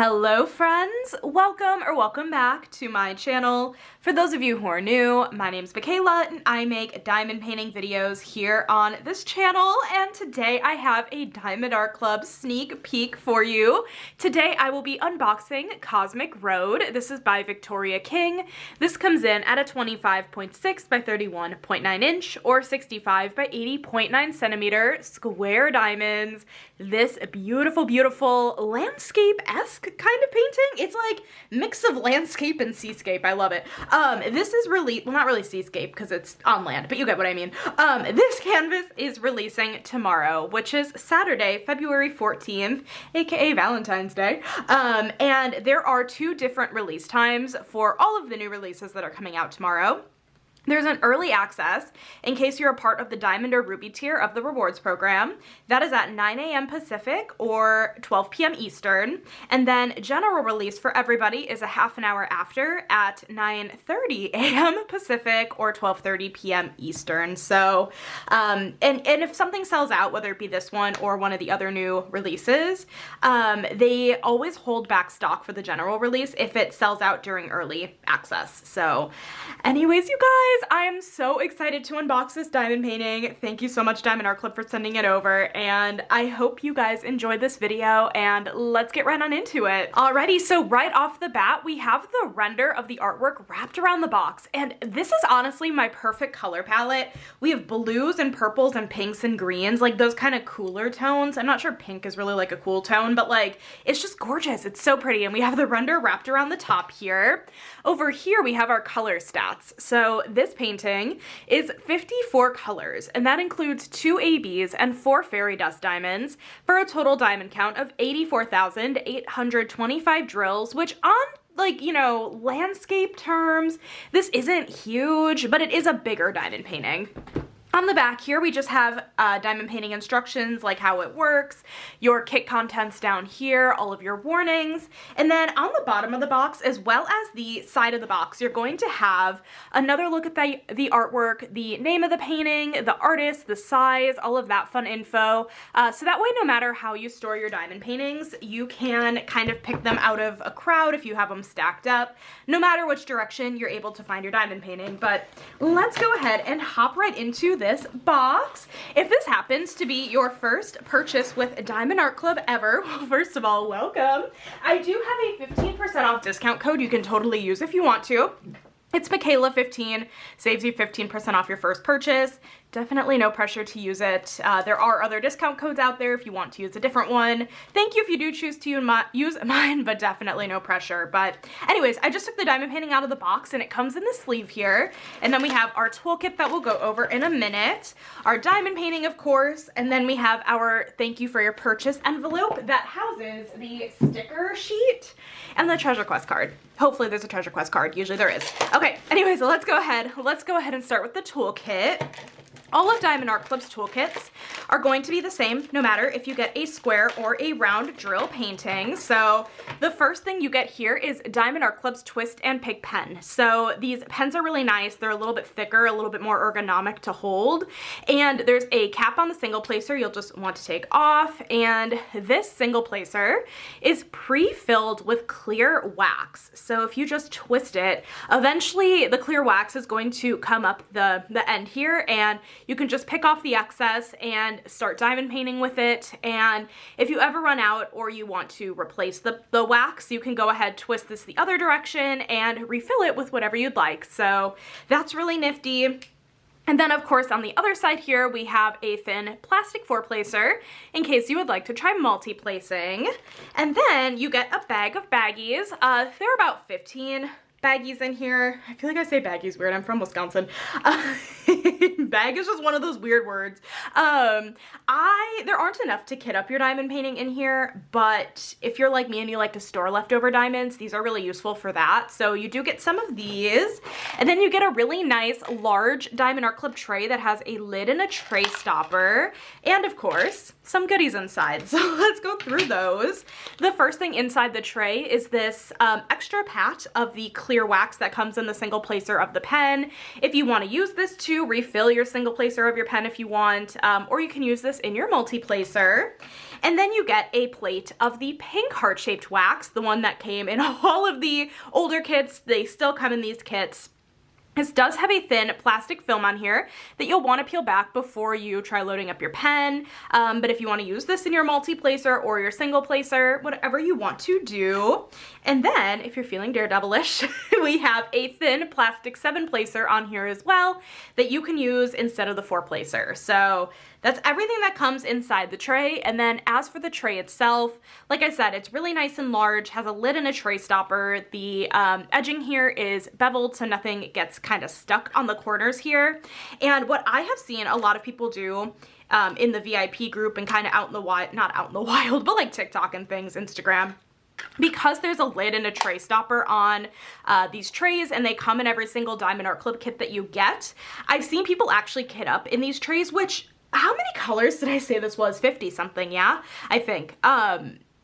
Hello friends, welcome back to my channel. For those of you who are new, my name's Michaela and I make diamond painting videos here on this channel, and today I have a Diamond Art Club sneak peek for you. Today I will be unboxing Cosmic Road. This is by Victoria King. This comes in at a 25.6 by 31.9 inch or 65 by 80.9 centimeter square diamonds. This beautiful landscape-esque kind of painting. It's like mix of landscape and seascape. I love it. This is well, not really seascape because it's on land, but you get what I mean. This canvas is releasing tomorrow, which is Saturday, February 14th, aka Valentine's Day. And there are two different release times for all of the new releases that are coming out tomorrow. There's an early access in case you're a part of the Diamond or Ruby tier of the rewards program. That is at 9 a.m. Pacific or 12 p.m. Eastern. And then general release for everybody is a half an hour after at 9:30 a.m. Pacific or 12:30 p.m. Eastern. So, and if something sells out, whether it be this one or one of the other new releases, they always hold back stock for the general release if it sells out during early access. So anyways, you guys, I am so excited to unbox this diamond painting. Thank you so much, Diamond Art Club, for sending it over, and I hope you guys enjoyed this video, and let's get right on into it. Alrighty, so right off the bat, we have the render of the artwork wrapped around the box, and this is honestly my perfect color palette. We have blues and purples and pinks and greens, like those kind of cooler tones. I'm not sure pink is really like a cool tone, but like, it's just gorgeous. It's so pretty, and we have the render wrapped around the top here. Over here, we have our color stats. So this painting is 54 colors, and that includes 2 ABs and 4 fairy dust diamonds for a total diamond count of 84,825 drills, which on, like, you know, landscape terms, this isn't huge, but it is a bigger diamond painting. On the back here, we just have diamond painting instructions, like how it works, your kit contents down here, all of your warnings, and then on the bottom of the box, as well as the side of the box, you're going to have another look at the artwork, the name of the painting, the artist, the size, all of that fun info. So that way, no matter how you store your diamond paintings, you can kind of pick them out of a crowd if you have them stacked up. No matter which direction, you're able to find your diamond painting. But let's go ahead and hop right into this box. If this happens to be your first purchase with Diamond Art Club ever, well, first of all, welcome. I do have a 15% off discount code you can totally use if you want to. It's Michaela15, saves you 15% off your first purchase. Definitely no pressure to use it. There are other discount codes out there if you want to use a different one. Thank you if you do choose to use mine, but definitely no pressure. But anyways, I just took the diamond painting out of the box, and it comes in the sleeve here. And then we have our toolkit that we'll go over in a minute, our diamond painting, of course, and then we have our thank you for your purchase envelope that houses the sticker sheet and the treasure quest card. Hopefully there's a treasure quest card. Usually there is. Okay, anyways, so let's go ahead and start with the toolkit. All of Diamond Art Club's toolkits are going to be the same no matter if you get a square or a round drill painting. So the first thing you get here is Diamond Art Club's Twist and Pick pen. So these pens are really nice. They're a little bit thicker, a little bit more ergonomic to hold. And there's a cap on the single placer you'll just want to take off. And this single placer is pre-filled with clear wax. So if you just twist it, eventually the clear wax is going to come up the end here, and you can just pick off the excess and start diamond painting with it. And if you ever run out or you want to replace the wax, you can go ahead, twist this the other direction, and refill it with whatever you'd like. So that's really nifty. And then, of course, on the other side here, we have a thin plastic 4-placer in case you would like to try multi-placing. And then you get a bag of baggies. There are about 15 baggies in here. I feel like I say baggies weird. I'm from Wisconsin. Bag is just one of those weird words. There aren't enough to kit up your diamond painting in here, but if you're like me and you like to store leftover diamonds, these are really useful for that. So you do get some of these, and then you get a really nice large Diamond Art Club tray that has a lid and a tray stopper, and of course, some goodies inside. So let's go through those. The first thing inside the tray is this extra pat of the clear clear wax that comes in the single placer of the pen. If you want to use this to refill your single placer of your pen if you want, or you can use this in your multi-placer. And then you get a plate of the pink heart-shaped wax, the one that came in all of the older kits. They still come in these kits. This does have a thin plastic film on here that you'll want to peel back before you try loading up your pen. But if you want to use this in your multi-placer or your single placer, whatever you want to do. And then, if you're feeling daredevilish, we have a thin plastic 7-placer on here as well that you can use instead of the 4-placer. So that's everything that comes inside the tray. And then as for the tray itself, like I said, it's really nice and large, has a lid and a tray stopper. The edging here is beveled so nothing gets kind of stuck on the corners here. And what I have seen a lot of people do in the VIP group and kind of out in the wild, not out in the wild, but like TikTok and things, Instagram, because there's a lid and a tray stopper on these trays and they come in every single Diamond Art Club kit that you get, I've seen people actually kit up in these trays, which, how many colors did I say this was? 50 something, yeah? I think.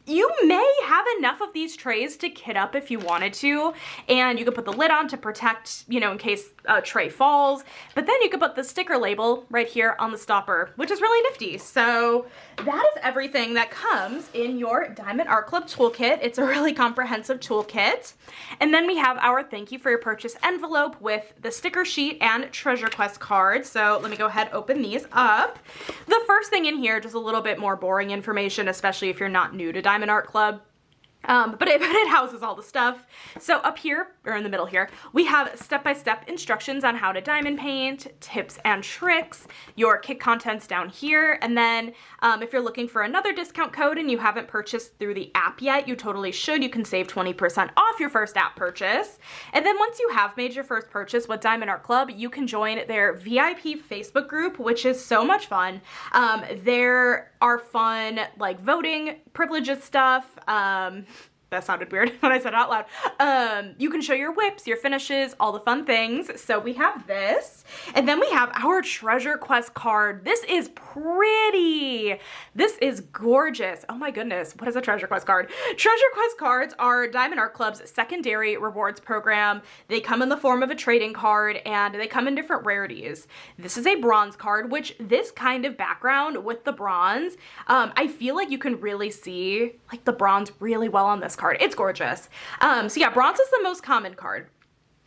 You may have enough of these trays to kit up if you wanted to, and you could put the lid on to protect, you know, in case a tray falls, but then you could put the sticker label right here on the stopper, which is really nifty. So that is everything that comes in your Diamond Art Club toolkit. It's a really comprehensive toolkit. And then we have our thank you for your purchase envelope with the sticker sheet and treasure quest card. So let me go ahead, open these up. The first thing in here, just a little bit more boring information, especially if you're not new to Diamond Art Club. But it houses all the stuff. So up here, or in the middle here, we have step-by-step instructions on how to diamond paint, tips and tricks, your kit contents down here, and then if you're looking for another discount code and you haven't purchased through the app yet, you totally should. You can save 20% off your first app purchase. And then once you have made your first purchase with Diamond Art Club, you can join their VIP Facebook group, which is so much fun. There are fun, like, voting privileges stuff. That sounded weird when I said it out loud. You can show your whips, your finishes, all the fun things. So we have this. And then we have our Treasure Quest card. This is pretty. This is gorgeous. Oh my goodness. What is a Treasure Quest card? Treasure Quest cards are Diamond Art Club's secondary rewards program. They come in the form of a trading card and they come in different rarities. This is a bronze card, which this kind of background with the bronze, I feel like you can really see like the bronze really well on this card. It's gorgeous. So yeah, bronze is the most common card.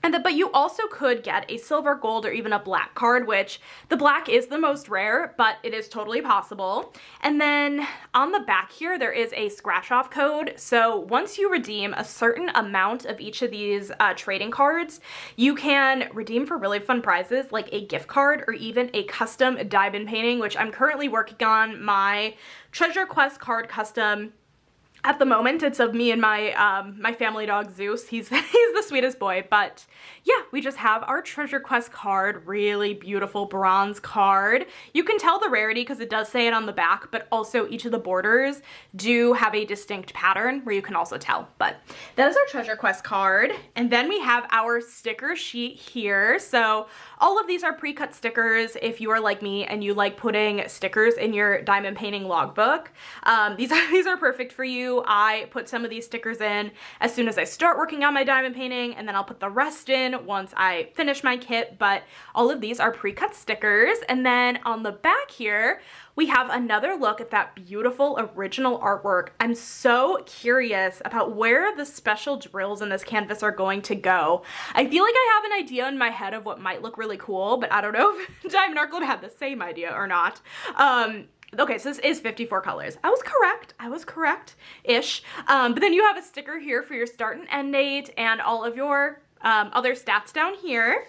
But you also could get a silver, gold, or even a black card, which the black is the most rare, but it is totally possible. And then on the back here, there is a scratch off code. So once you redeem a certain amount of each of these trading cards, you can redeem for really fun prizes like a gift card or even a custom diamond painting, which I'm currently working on my Treasure Quest card custom. At the moment, it's of me and my my family dog Zeus. He's the sweetest boy. But yeah, we just have our Treasure Quest card, really beautiful bronze card. You can tell the rarity because it does say it on the back, but also each of the borders do have a distinct pattern where you can also tell. But that is our Treasure Quest card. And then we have our sticker sheet here. So all of these are pre-cut stickers if you are like me and you like putting stickers in your diamond painting logbook. These are perfect for you. I put some of these stickers in as soon as I start working on my diamond painting, and then I'll put the rest in once I finish my kit, but all of these are pre-cut stickers. And then on the back here, we have another look at that beautiful original artwork. I'm so curious about where the special drills in this canvas are going to go. I feel like I have an idea in my head of what might look really cool, but I don't know if Diamond Art Club had the same idea or not. Okay, so this is 54 colors. I was correct-ish. But then you have a sticker here for your start and end date and all of your other stats down here.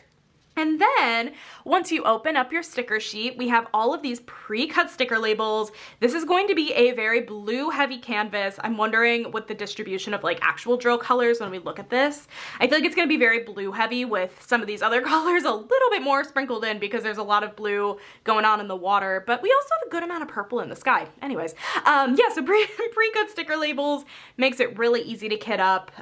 And then once you open up your sticker sheet, we have all of these pre-cut sticker labels. This is going to be a very blue heavy canvas. I'm wondering with the distribution of like actual drill colors when we look at this. I feel like it's going to be very blue heavy with some of these other colors a little bit more sprinkled in because there's a lot of blue going on in the water, but we also have a good amount of purple in the sky. Anyways, yeah, so pre-cut sticker labels makes it really easy to kit up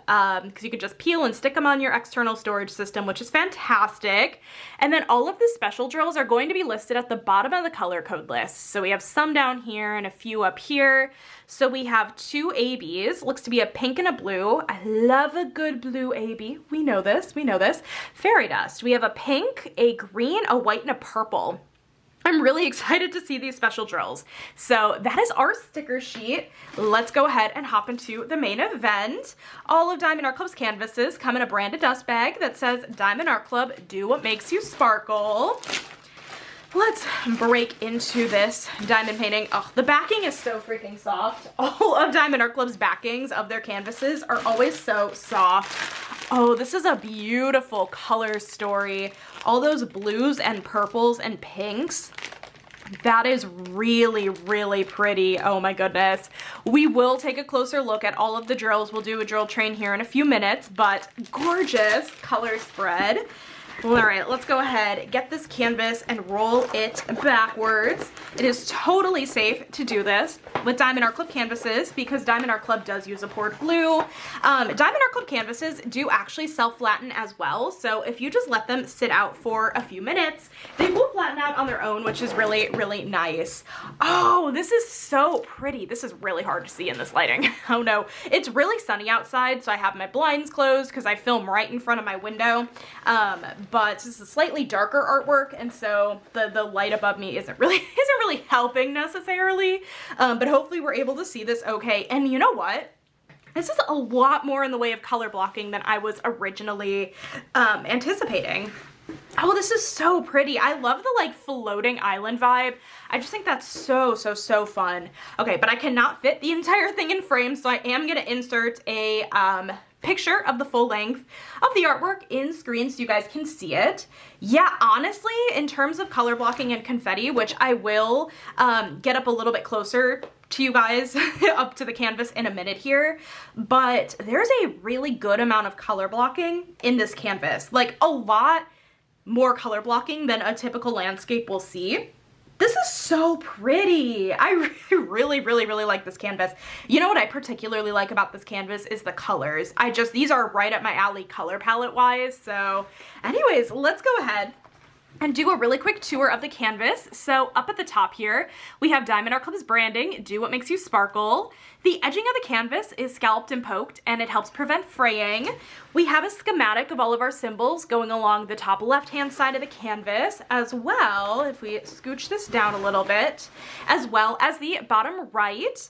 because you can just peel and stick them on your external storage system, which is fantastic. quick. And then all of the special drills are going to be listed at the bottom of the color code list. So we have some down here and a few up here. So we have 2 ABs, looks to be a pink and a blue. I love a good blue AB. We know this, we know this. Fairy dust. We have a pink, a green, a white, and a purple. I'm really excited to see these special drills. So that is our sticker sheet. Let's go ahead and hop into the main event. All of Diamond Art Club's canvases come in a branded dust bag that says Diamond Art Club, do what makes you sparkle. Let's break into this diamond painting. Oh, the backing is so freaking soft. All of Diamond Art Club's backings of their canvases are always so soft. Oh, this is a beautiful color story. All those blues and purples and pinks. That is really, really pretty. Oh my goodness. We will take a closer look at all of the drills. We'll do a drill train here in a few minutes, but gorgeous color spread. All right, let's go ahead, get this canvas and roll it backwards. It is totally safe to do this with Diamond Art Club canvases because Diamond Art Club does use a poured glue. Diamond Art Club canvases do actually self-flatten as well, so if you just let them sit out for a few minutes, they will flatten out on their own, which is really, really nice. Oh, this is so pretty. This is really hard to see in this lighting. Oh no, it's really sunny outside, so I have my blinds closed because I film right in front of my window. But this is a slightly darker artwork, and so the light above me isn't really helping necessarily, but hopefully we're able to see this okay. And you know what? This is a lot more in the way of color blocking than I was originally anticipating. Oh, this is so pretty. I love the like floating island vibe. I just think that's so, so, so fun. Okay, but I cannot fit the entire thing in frame, so I am gonna insert a picture of the full length of the artwork in screen so you guys can see it. Yeah, honestly, in terms of color blocking and confetti, which I will get up a little bit closer to you guys up to the canvas in a minute here, but there's a really good amount of color blocking in this canvas, like a lot more color blocking than a typical landscape will see. This is so pretty. I really, really, really like this canvas. You know what I particularly like about this canvas is the colors. These are right up my alley color palette wise. So anyways, let's go ahead and do a really quick tour of the canvas. So up at the top here, we have Diamond Art Club's branding, do what makes you sparkle. The edging of the canvas is scalloped and poked, and it helps prevent fraying. We have a schematic of all of our symbols going along the top left-hand side of the canvas, as well, if we scooch this down a little bit, as well as the bottom right.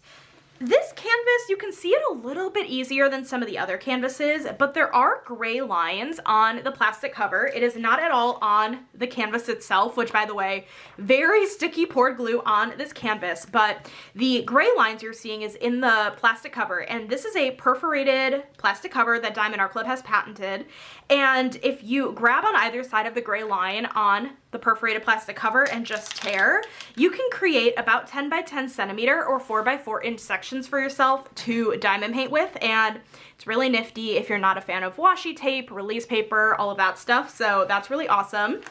This canvas, you can see it a little bit easier than some of the other canvases, but there are gray lines on the plastic cover. It is not at all on the canvas itself, which, by the way, very sticky poured glue on this canvas, but the gray lines you're seeing is in the plastic cover, and this is a perforated plastic cover that Diamond Art Club has patented, and if you grab on either side of the gray line on the perforated plastic cover and just tear, you can create about 10 by 10 centimeter or 4 by 4 inch sections for yourself to diamond paint with, and it's really nifty if you're not a fan of washi tape, release paper, all of that stuff, so that's really awesome.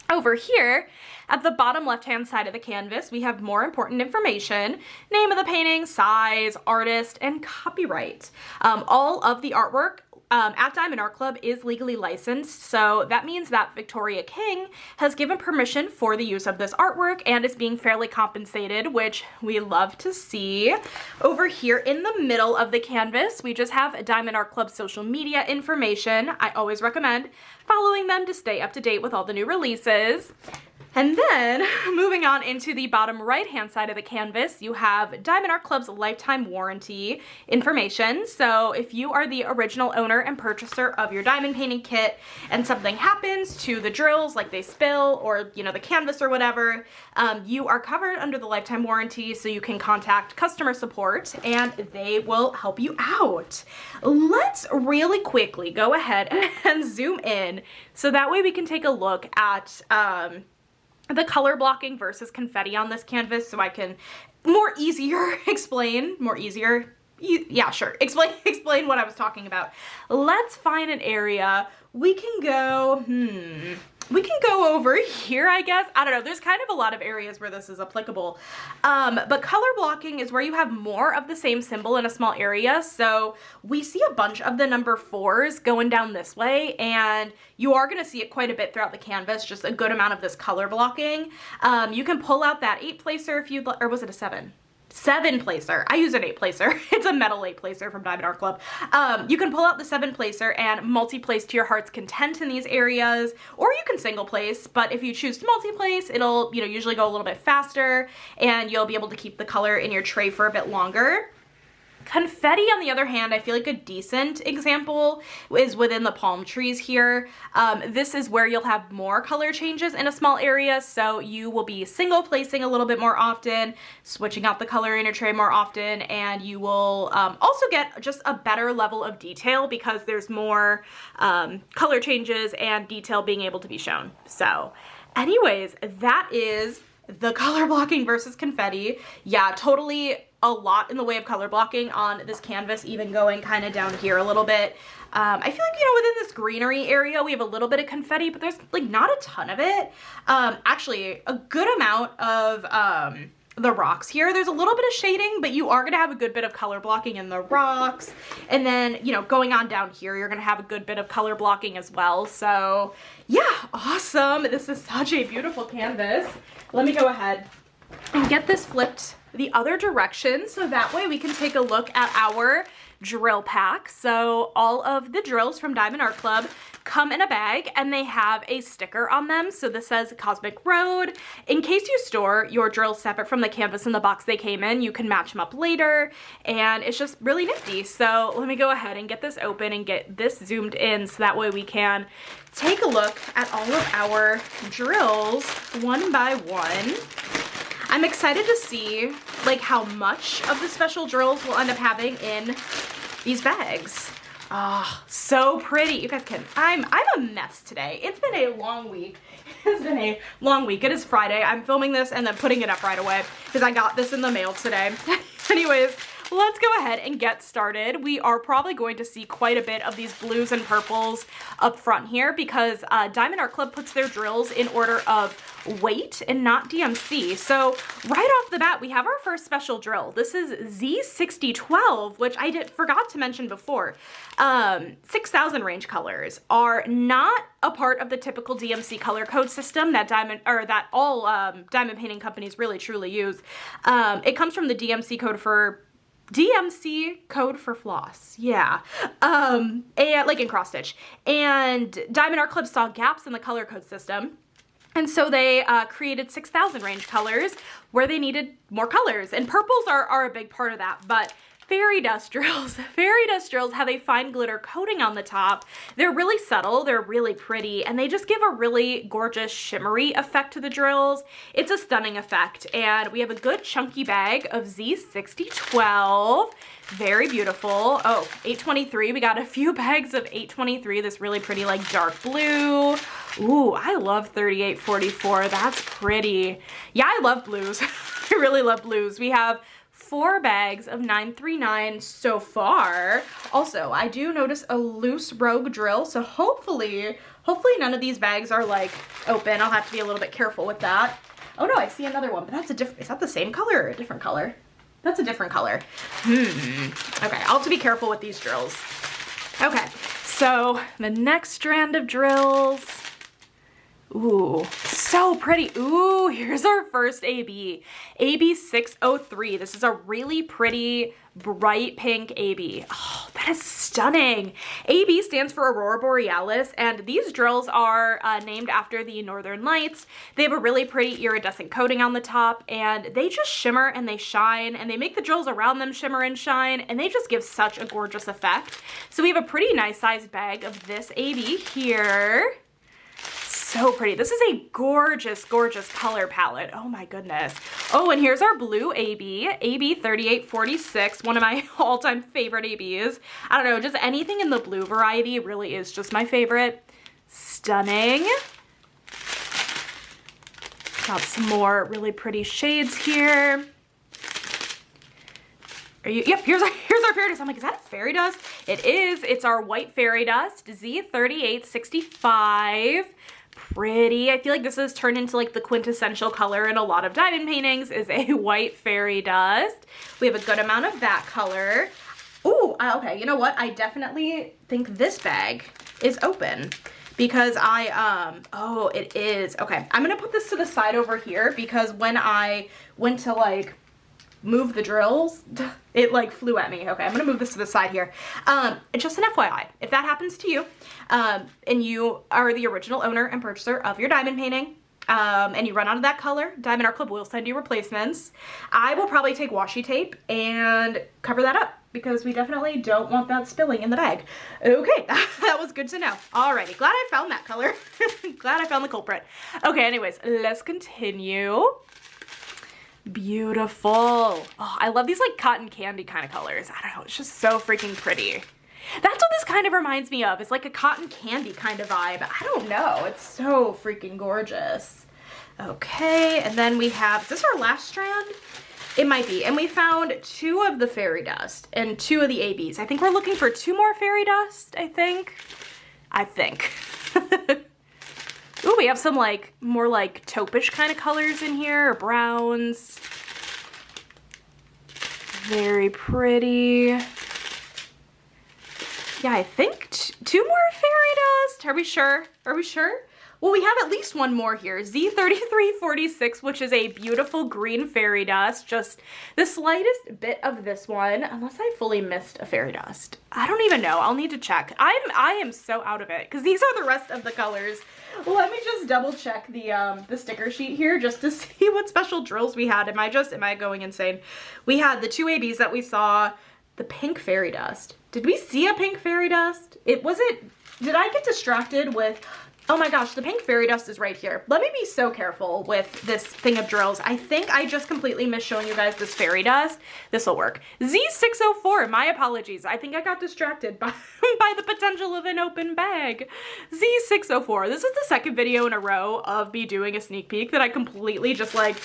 Over here, at the bottom left-hand side of the canvas, we have more important information: name of the painting, size, artist, and copyright. All of the artwork at Diamond Art Club is legally licensed, so that means that Victoria King has given permission for the use of this artwork and is being fairly compensated, which we love to see. Over here in the middle of the canvas, we just have Diamond Art Club social media information. I always recommend following them to stay up to date with all the new releases. And then, moving on into the bottom right-hand side of the canvas, you have Diamond Art Club's lifetime warranty information. So if you are the original owner and purchaser of your diamond painting kit and something happens to the drills, like they spill or, you know, the canvas or whatever, you are covered under the lifetime warranty, so you can contact customer support and they will help you out. Let's really quickly go ahead and zoom in so that way we can take a look at the color blocking versus confetti on this canvas, so I can explain what I was talking about. Let's find an area we can go, we can go over here, I guess. I don't know, there's kind of a lot of areas where this is applicable. But color blocking is where you have more of the same symbol in a small area. So we see a bunch of the number 4s going down this way, and you are gonna see it quite a bit throughout the canvas, just a good amount of this color blocking. You can pull out that 8 placer if you'd like, or was it a 7? 7 placer. I use an 8 placer. It's a metal 8 placer from Diamond Art Club. You can pull out the 7 placer and multi-place to your heart's content in these areas, or you can single place, but if you choose to multi-place, it'll, you know, usually go a little bit faster and you'll be able to keep the color in your tray for a bit longer. Confetti, on the other hand, I feel like a decent example is within the palm trees here. This is where you'll have more color changes in a small area, so you will be single placing a little bit more often, switching out the color in your tray more often, and you will also get just a better level of detail because there's more color changes and detail being able to be shown. So anyways, that is the color blocking versus confetti. Yeah, totally a lot in the way of color blocking on this canvas, even going kind of down here a little bit. I feel like, you know, within this greenery area, we have a little bit of confetti, but there's like not a ton of it. Actually, a good amount of the rocks here. There's a little bit of shading, but you are gonna have a good bit of color blocking in the rocks. And then, you know, going on down here, you're gonna have a good bit of color blocking as well. So yeah, awesome. This is such a beautiful canvas. Let me go ahead and get this flipped the other direction so that way we can take a look at our drill pack. So all of the drills from Diamond Art Club come in a bag and they have a sticker on them. So this says Cosmic Road. In case you store your drills separate from the canvas in the box they came in, you can match them up later, and it's just really nifty. So let me go ahead and get this open and get this zoomed in so that way we can take a look at all of our drills one by one. I'm excited to see like how much of the special drills we'll end up having in these bags. Oh, so pretty. You guys can, I'm a mess today. It's been a long week. It's been a long week. It is Friday. I'm filming this and then putting it up right away because I got this in the mail today. Anyways, let's go ahead and get started. We are probably going to see quite a bit of these blues and purples up front here because Diamond Art Club puts their drills in order of weight and not DMC. So right off the bat, we have our first special drill. This is Z6012, which I forgot to mention before. 6,000 range colors are not a part of the typical DMC color code system that all diamond painting companies really truly use. It comes from the DMC code for floss, yeah, and like in cross stitch. And Diamond Art Club saw gaps in the color code system, and so they created 6,000 range colors where they needed more colors, and purples are a big part of that. But fairy dust drills have a fine glitter coating on the top. They're really subtle, they're really pretty, and they just give a really gorgeous shimmery effect to the drills. It's a stunning effect, and we have a good chunky bag of Z6012. Very beautiful. Oh, 823, we got a few bags of 823, this really pretty like dark blue. Ooh, I love 3844, that's pretty. Yeah, I love blues. I really love blues. We have 4 bags of 939 so far. Also, I do notice a loose rogue drill, so hopefully none of these bags are like open. I'll have to be a little bit careful with that. Oh no, I see another one, but that's a different, is that the same color or a different color? That's a different color. Okay, I'll have to be careful with these drills. Okay, so the next strand of drills. Ooh, so pretty. Ooh, here's our first AB. AB 603. This is a really pretty bright pink AB. Oh, that is stunning. AB stands for Aurora Borealis, and these drills are named after the Northern Lights. They have a really pretty iridescent coating on the top, and they just shimmer and they shine, and they make the drills around them shimmer and shine, and they just give such a gorgeous effect. So we have a pretty nice sized bag of this AB here. So pretty. This is a gorgeous, gorgeous color palette. Oh my goodness. Oh, and here's our blue AB, AB 3846, one of my all-time favorite ABs. I don't know, just anything in the blue variety really is just my favorite. Stunning. Got some more really pretty shades here. Yep, here's our fairy dust. I'm like, is that a fairy dust? It is. It's our white fairy dust, Z3865. pretty. I feel like this has turned into like the quintessential color in a lot of diamond paintings is a white fairy dust. We have a good amount of that color. Ooh, okay, you know what? I definitely think this bag is open because oh, it is. Okay, I'm gonna put this to the side over here because when I went to like move the drills, it like flew at me. Okay, I'm gonna move this to the side here. Just an FYI, if that happens to you, and you are the original owner and purchaser of your diamond painting, and you run out of that color, Diamond Art Club will send you replacements. I will probably take washi tape and cover that up because we definitely don't want that spilling in the bag. Okay, that was good to know. Alrighty, glad I found that color. Glad I found the culprit. Okay, anyways, let's continue. Beautiful. Oh, I love these like cotton candy kind of colors. I don't know, it's just so freaking pretty. That's what this kind of reminds me of. It's like a cotton candy kind of vibe. I don't know, it's so freaking gorgeous. Okay, and then we have, is this our last strand? It might be. And we found 2 of the fairy dust and 2 of the ABs. I think we're looking for 2 more fairy dust, I think. Ooh, we have some like more like taupe-ish kind of colors in here, or browns. Very pretty. Yeah, I think 2 more fairy dust. Are we sure? Are we sure? Well, we have at least 1 more here. Z3346, which is a beautiful green fairy dust. Just the slightest bit of this one, unless I fully missed a fairy dust. I don't even know. I'll need to check. I am so out of it because these are the rest of the colors. Let me just double check the sticker sheet here just to see what special drills we had. Am I going insane? We had the 2 ABs that we saw, the pink fairy dust. Did we see a pink fairy dust? Did I get distracted with, oh my gosh, the pink fairy dust is right here. Let me be so careful with this thing of drills. I think I just completely missed showing you guys this fairy dust. This will work. Z604, my apologies. I think I got distracted by the potential of an open bag. Z604, this is the second video in a row of me doing a sneak peek that I completely just like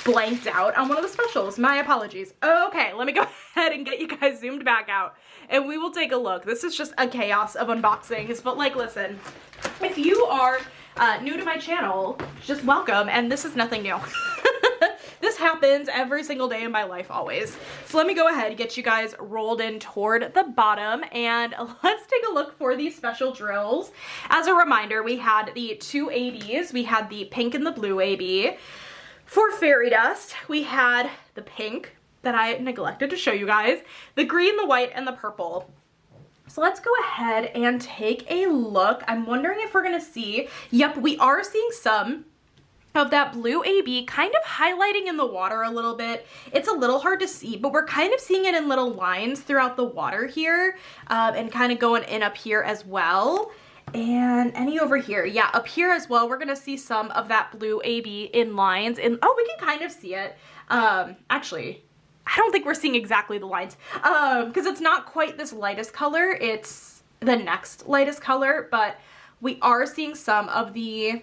blanked out on one of the specials. My apologies. Okay, let me go ahead and get you guys zoomed back out and we will take a look. This is just a chaos of unboxings, but like, listen, if you are new to my channel, just welcome, and this is nothing new. This happens every single day in my life, always. So let me go ahead and get you guys rolled in toward the bottom, and let's take a look for these special drills. As a reminder, we had the 2 ABs. We had the pink and the blue AB. For fairy dust, we had the pink that I neglected to show you guys, the green, the white, and the purple. So let's go ahead and take a look. I'm wondering if we're gonna see, yep, we are seeing some of that blue AB kind of highlighting in the water a little bit. It's a little hard to see, but we're kind of seeing it in little lines throughout the water here, and kind of going in up here as well. And any over here, yeah, up here as well, we're gonna see some of that blue AB in lines, and oh, we can kind of see it. Actually, I don't think we're seeing exactly the lines, because it's not quite this lightest color, it's the next lightest color, but we are seeing some of the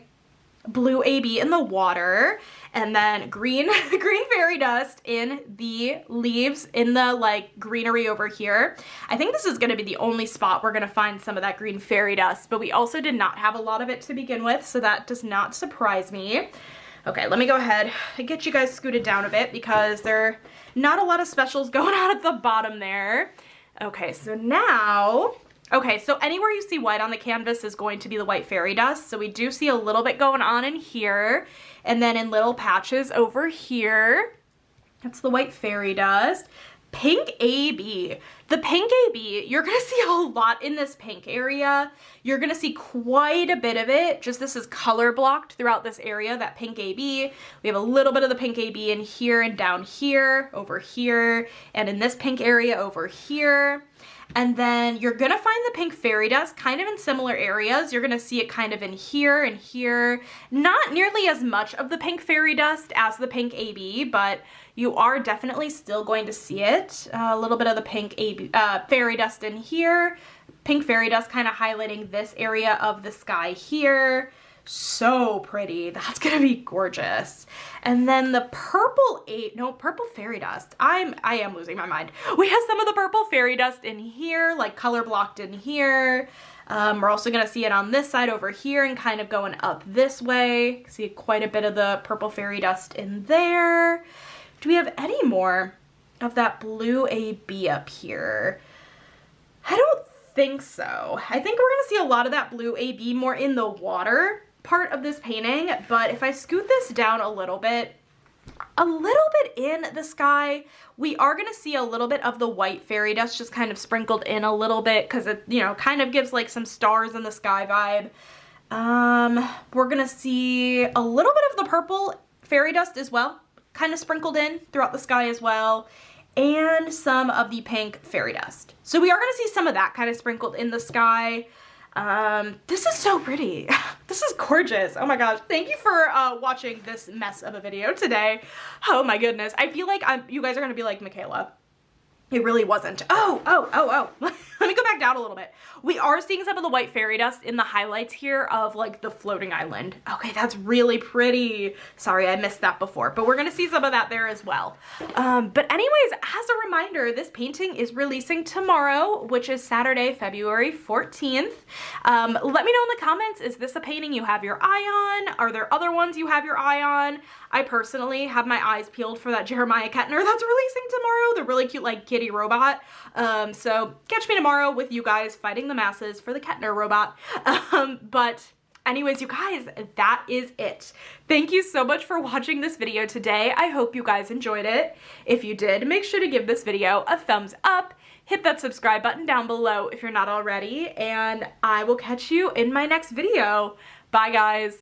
blue AB in the water, and then green fairy dust in the leaves in the like greenery over here. I think this is going to be the only spot we're going to find some of that green fairy dust, but we also did not have a lot of it to begin with, so that does not surprise me. Okay, let me go ahead and get you guys scooted down a bit because there are not a lot of specials going on at the bottom there. Okay, so now, okay, so anywhere you see white on the canvas is going to be the white fairy dust. So we do see a little bit going on in here, and then in little patches over here, that's the white fairy dust. Pink AB. The pink AB, you're gonna see a lot in this pink area. You're gonna see quite a bit of it. Just this is color blocked throughout this area, that pink AB. We have a little bit of the pink AB in here and down here, over here, and in this pink area over here. And then you're gonna find the pink fairy dust kind of in similar areas. You're gonna see it kind of in here and here. Not nearly as much of the pink fairy dust as the pink AB, but you are definitely still going to see it. A little bit of the pink AB, fairy dust in here. Pink fairy dust kind of highlighting this area of the sky here. So pretty. That's gonna be gorgeous. And then the purple purple fairy dust. I am losing my mind. We have some of the purple fairy dust in here, like color blocked in here. We're also gonna see it on this side over here and kind of going up this way. See quite a bit of the purple fairy dust in there. Do we have any more of that blue AB up here? I don't think so. I think we're gonna see a lot of that blue AB more in the water part of this painting, but if I scoot this down a little bit in the sky, we are gonna see a little bit of the white fairy dust just kind of sprinkled in a little bit because it, you know, kind of gives like some stars in the sky vibe. We're gonna see a little bit of the purple fairy dust as well, kind of sprinkled in throughout the sky as well, and some of the pink fairy dust. So we are gonna see some of that kind of sprinkled in the sky. This is so pretty. This is gorgeous. Oh my gosh. Thank you for watching this mess of a video today. Oh my goodness. I feel like you guys are gonna be like, Michaela, it really wasn't. Oh. Let me go back down a little bit. We are seeing some of the white fairy dust in the highlights here of like the floating island. Okay, that's really pretty. Sorry, I missed that before, but we're gonna see some of that there as well. But anyways, as a reminder, this painting is releasing tomorrow, which is Saturday, February 14th. Let me know in the comments, is this a painting you have your eye on? Are there other ones you have your eye on? I personally have my eyes peeled for that Jeremiah Kettner that's releasing tomorrow, the really cute like kitty robot. So catch me tomorrow with you guys fighting the masses for the Kettner robot. But anyways, you guys, that is it. Thank you so much for watching this video today. I hope you guys enjoyed it. If you did, make sure to give this video a thumbs up. Hit that subscribe button down below if you're not already, and I will catch you in my next video. Bye, guys.